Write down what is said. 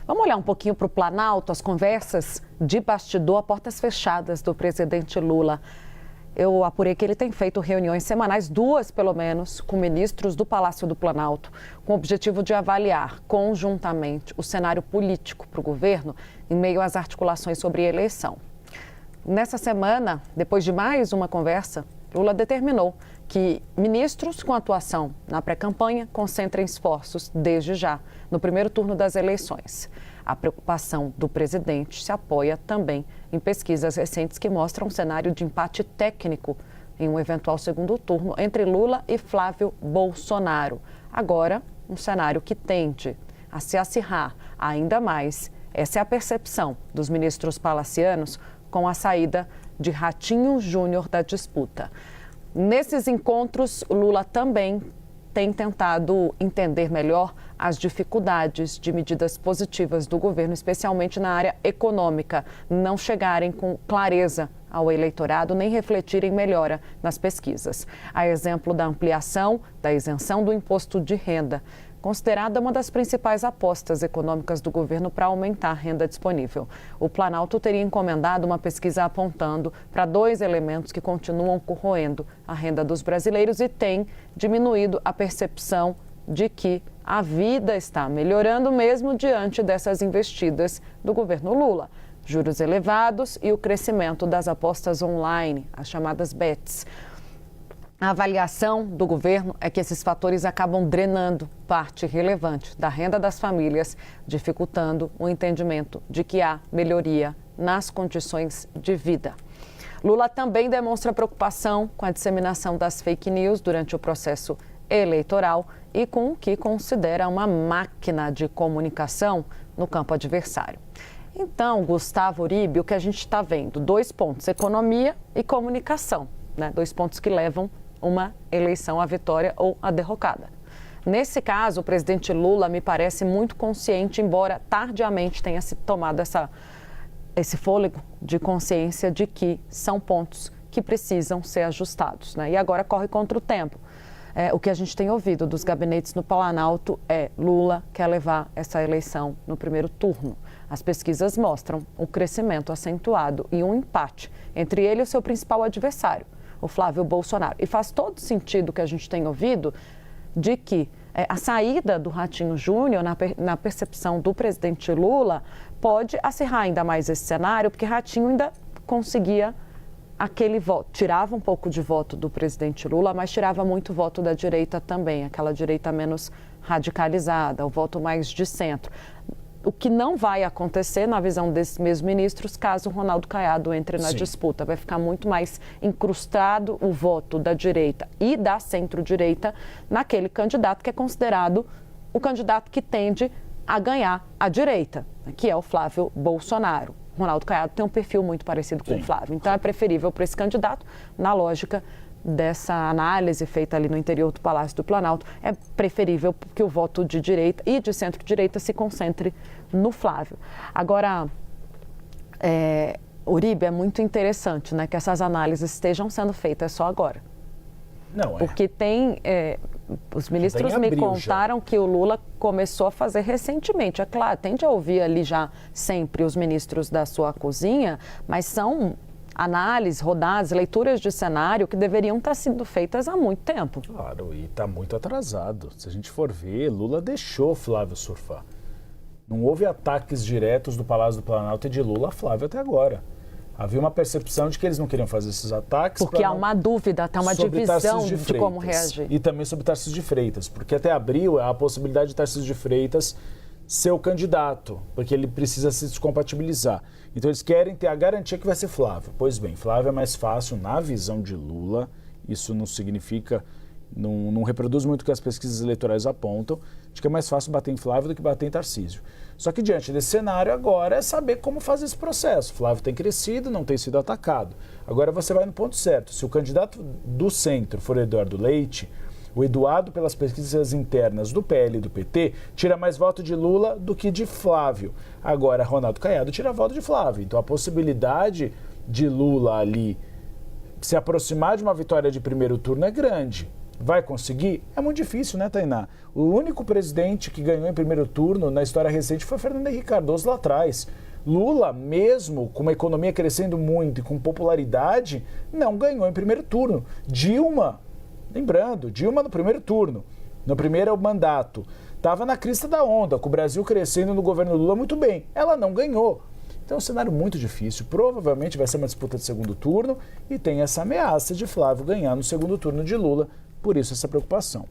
Vamos olhar um pouquinho para o Planalto, as conversas de bastidor a portas fechadas do presidente Lula. Eu apurei que ele tem feito reuniões semanais, 2 pelo menos, com ministros do Palácio do Planalto, com o objetivo de avaliar conjuntamente o cenário político para o governo em meio às articulações sobre a eleição. Nessa semana, depois de mais uma conversa, Lula determinou que ministros com atuação na pré-campanha concentrem esforços desde já, no primeiro turno das eleições. A preocupação do presidente se apoia também em pesquisas recentes que mostram um cenário de empate técnico em um eventual segundo turno entre Lula e Flávio Bolsonaro. Agora, um cenário que tende a se acirrar ainda mais. Essa é a percepção dos ministros palacianos com a saída de Ratinho Júnior da disputa. Nesses encontros, Lula também tem tentado entender melhor as dificuldades de medidas positivas do governo, especialmente na área econômica, não chegarem com clareza ao eleitorado nem refletirem melhora nas pesquisas. A exemplo da ampliação da isenção do imposto de renda, considerada uma das principais apostas econômicas do governo para aumentar a renda disponível. O Planalto teria encomendado uma pesquisa apontando para 2 elementos que continuam corroendo a renda dos brasileiros e tem diminuído a percepção de que a vida está melhorando mesmo diante dessas investidas do governo Lula. Juros elevados e o crescimento das apostas online, as chamadas bets. A avaliação do governo é que esses fatores acabam drenando parte relevante da renda das famílias, dificultando o entendimento de que há melhoria nas condições de vida. Lula também demonstra preocupação com a disseminação das fake news durante o processo eleitoral e com o que considera uma máquina de comunicação no campo adversário. Então, Gustavo Uribe, o que a gente está vendo? 2 pontos, economia e comunicação, né? 2 pontos que levam uma eleição à vitória ou à derrocada. Nesse caso, o presidente Lula me parece muito consciente, embora tardiamente tenha se tomado esse fôlego de consciência de que são pontos que precisam ser ajustados, né? E agora corre contra o tempo. O que a gente tem ouvido dos gabinetes no Planalto é Lula quer levar essa eleição no primeiro turno. As pesquisas mostram um crescimento acentuado e um empate entre ele e o seu principal adversário, o Flávio Bolsonaro. E faz todo sentido que a gente tem ouvido de que a saída do Ratinho Júnior, na percepção do presidente Lula, pode acirrar ainda mais esse cenário, porque Ratinho ainda conseguia aquele voto, tirava um pouco de voto do presidente Lula, mas tirava muito voto da direita também, aquela direita menos radicalizada, o voto mais de centro. O que não vai acontecer, na visão desses mesmos ministros, caso o Ronaldo Caiado entre na disputa. Vai ficar muito mais incrustado o voto da direita e da centro-direita naquele candidato que é considerado o candidato que tende a ganhar a direita, que é o Flávio Bolsonaro. Ronaldo Caiado tem um perfil muito parecido com o Flávio. Então, é preferível para esse candidato, na lógica dessa análise feita ali no interior do Palácio do Planalto, é preferível que o voto de direita e de centro-direita se concentre no Flávio. Agora, Uribe, é muito interessante, né, que essas análises estejam sendo feitas só agora. Não, Porque tem... os ministros me contaram que o Lula começou a fazer recentemente. É claro, tende a ouvir ali já sempre os ministros da sua cozinha, mas são análises, rodadas, leituras de cenário que deveriam estar sendo feitas há muito tempo. Claro, e está muito atrasado. Se a gente for ver, Lula deixou Flávio surfar. Não houve ataques diretos do Palácio do Planalto e de Lula a Flávio até agora. Havia uma percepção de que eles não queriam fazer esses ataques. Porque há uma dúvida, até uma divisão de como reagir. E também sobre Tarcísio de Freitas, porque até abril há a possibilidade de Tarcísio de Freitas ser o candidato, porque ele precisa se descompatibilizar. Então eles querem ter a garantia que vai ser Flávio. Pois bem, Flávio é mais fácil na visão de Lula, isso não significa, não reproduz muito o que as pesquisas eleitorais apontam, de que é mais fácil bater em Flávio do que bater em Tarcísio. Só que diante desse cenário agora é saber como fazer esse processo. Flávio tem crescido, não tem sido atacado. Agora você vai no ponto certo. Se o candidato do centro for Eduardo Leite, o Eduardo, pelas pesquisas internas do PL e do PT, tira mais voto de Lula do que de Flávio. Agora, Ronaldo Caiado tira voto de Flávio. Então, a possibilidade de Lula ali se aproximar de uma vitória de primeiro turno é grande. Vai conseguir? É muito difícil, né, Tainá? O único presidente que ganhou em primeiro turno na história recente foi Fernando Henrique Cardoso lá atrás. Lula, mesmo com uma economia crescendo muito e com popularidade, não ganhou em primeiro turno. Dilma, lembrando, Dilma no primeiro turno, no primeiro mandato, estava na crista da onda, com o Brasil crescendo no governo Lula muito bem. Ela não ganhou. Então é um cenário muito difícil. Provavelmente vai ser uma disputa de segundo turno e tem essa ameaça de Flávio ganhar no segundo turno de Lula. Por isso essa preocupação.